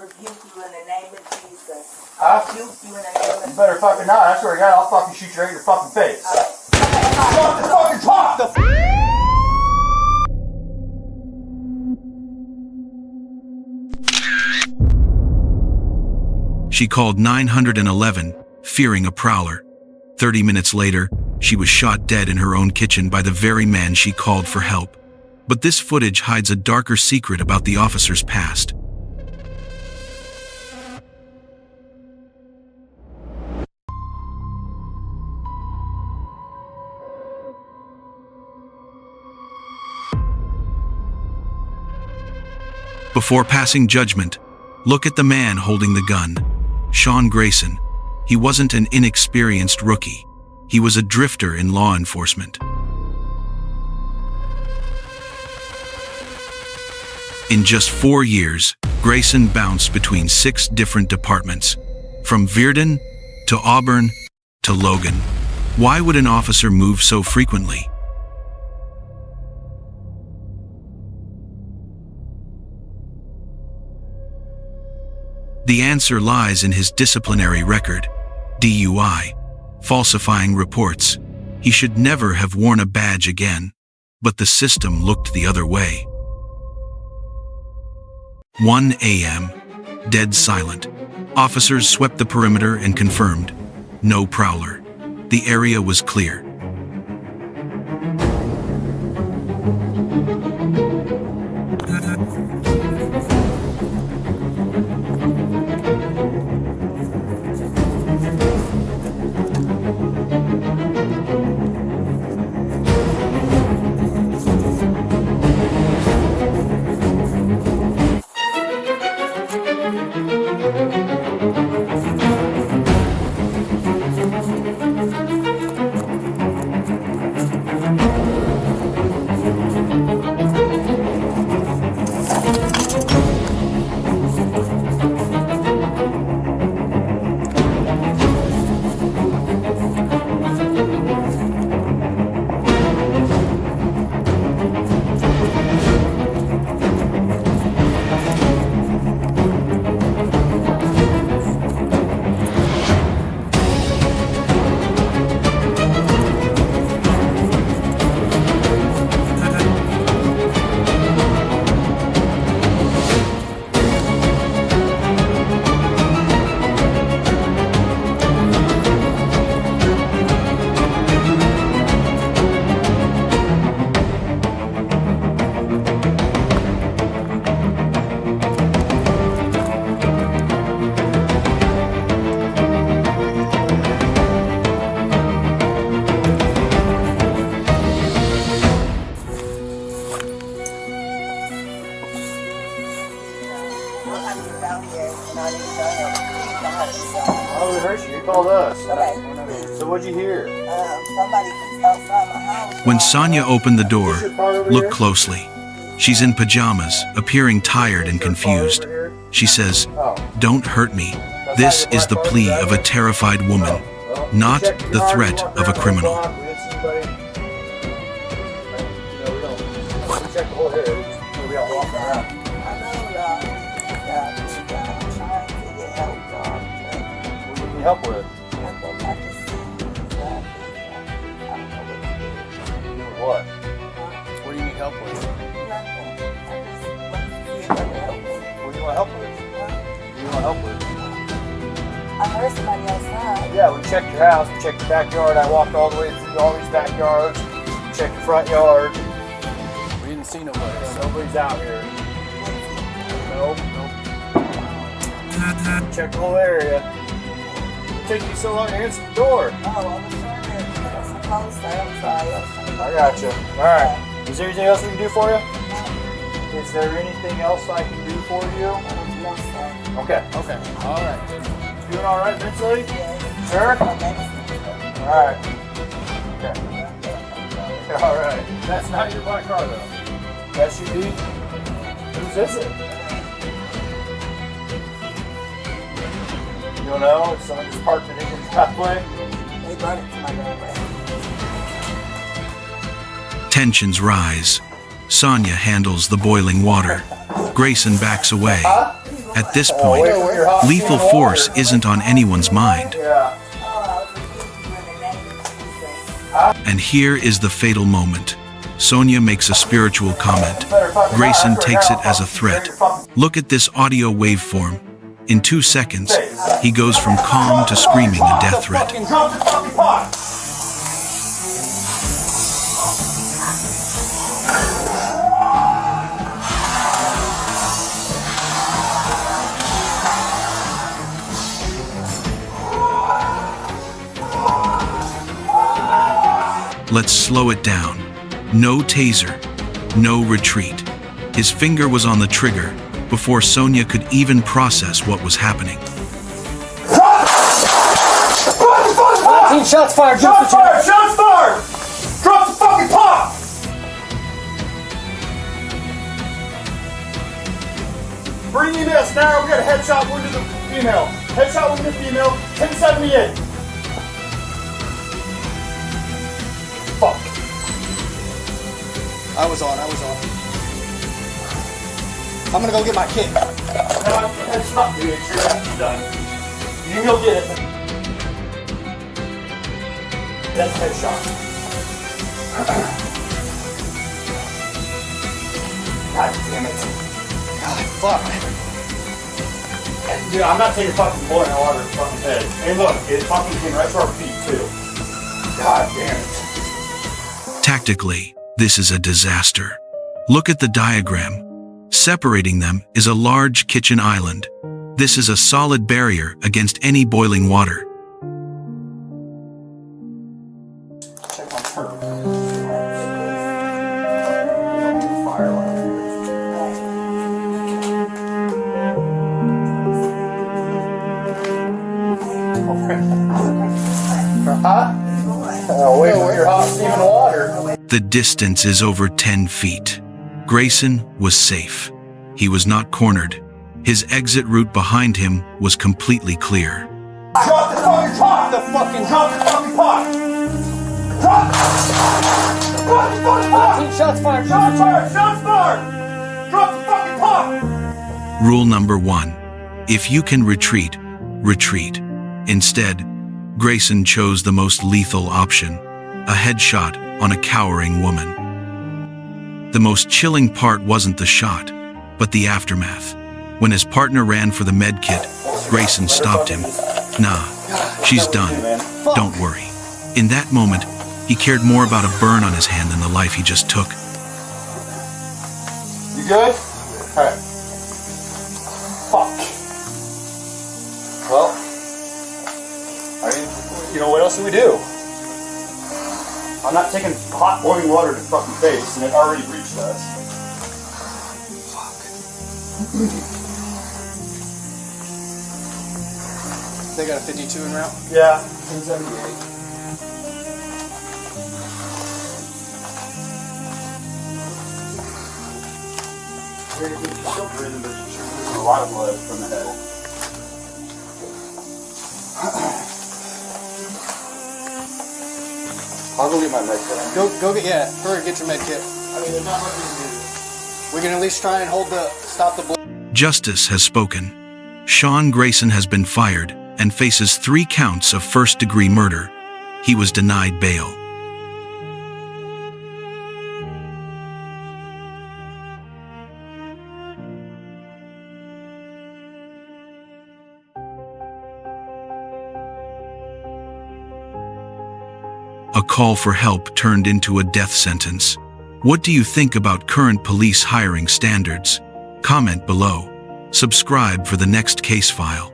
rebuke you in the name of Jesus. Huh? Rebuke you in the name of Jesus. You better fucking not. I swear to God, I'll fucking shoot you right in your fucking face. Stop the fucking talk! She called 911, fearing a prowler. 30 minutes later, she was shot dead in her own kitchen by the very man she called for help. But this footage hides a darker secret about the officer's past. Before passing judgment, look at the man holding the gun. Sean Grayson. He wasn't an inexperienced rookie. He was a drifter in law enforcement. In just 4 years, Grayson bounced between 6 different departments, from Virden to Auburn to Logan. Why would an officer move so frequently? The answer lies in his disciplinary record: DUI, falsifying reports. He should never have worn a badge again, but the system looked the other way. 1 a.m., dead silent. Officers swept the perimeter and confirmed, no prowler. The area was clear. Oh, we heard you. You called us. Okay. So what'd you hear? Somebody outside my house. When Sonya opened the door, look closely. She's in pajamas, appearing tired and confused. She says, "Don't hurt me. This is the plea of a terrified woman, not the threat of a criminal." We checked the whole area. We all walking around. I know y'all. I'm trying to get help, y'all. What do you need help with? I think I just I don't know what to do. Doing what? What do you need help with? Nothing. I just want to see if I can help me. What do you want help with? What do you want help with? I heard somebody outside. Yeah, we checked your house. We checked your backyard. I walked all the way through all these backyards. Checked the front yard. We didn't see nobody. Nobody's out here. Nope. Checked the whole area. It took you so long to answer the door. Oh, I was trying to get some closer. I'm sorry. I was trying to I got you. All right. Is there anything else we can do for you? Is there anything else I can do for you? No, sir. Okay. Okay. All right. Doing all right mentally? Yes. Sure? Okay. All right. Okay. All right. That's not your black car, though. SUV? Whose is it? You don't know? If someone just parked it in your driveway? They brought it to my driveway. Tensions rise. Sonya handles the boiling water. Grayson backs away. Huh? At this point, lethal force isn't on anyone's mind. Yeah. And here is the fatal moment. Sonya makes a spiritual comment. Grayson takes it as a threat. Look at this audio waveform. In 2 seconds, he goes from calm to screaming a death threat. Drop the fucking pot! Let's slow it down. No taser, no retreat. His finger was on the trigger before Sonya could even process what was happening. 19 shots fired. Shots fired! Shots fired! Drop the fucking pot! Bring EMS now. We got a headshot wound to the female. Headshot wound to the female. 1078. Fuck. I was on. I'm gonna go get my kit. Headshot, dude. You're done. You can go get it. That's headshot. God damn it. God, fuck. Dude, I'm not taking fucking boiling water in the fucking head. And look, it fucking came right to our feet, too. God damn it. Tactically, this is a disaster. Look at the diagram. Separating them is a large kitchen island. This is a solid barrier against any boiling water. Check my turf. Fire Oh, wait, you're hot steaming water. The distance is over 10 feet. Grayson was safe. He was not cornered. His exit route behind him was completely clear. Drop the fucking pot! Drop the fucking pot! Drop the fucking pot! 19 shots fired. Shots fired! Shots fired! Drop the fucking pot! Rule number 1. If you can retreat, retreat. Instead, Grayson chose the most lethal option, a headshot on a cowering woman. The most chilling part wasn't the shot, but the aftermath. When his partner ran for the med kit, Grayson stopped him. Nah, she's done. Don't worry. In that moment, he cared more about a burn on his hand than the life he just took. You good? Alright. Fuck. Well, I mean, you know, what else do we do? I'm not taking hot boiling water to the fucking face, and it already reached us. They got a 52 en route. Yeah. 1078. Still breathing, but she's losing a lot of blood from the head. I'll go get my med kit. Go get, yeah, hurry, get your med kit. I mean, there's not much we can do. We can at least try and stop the blood. Justice has spoken. Sean Grayson has been fired and faces 3 counts of first-degree murder. He was denied bail. A call for help turned into a death sentence. What do you think about current police hiring standards? Comment below. Subscribe for the next case file.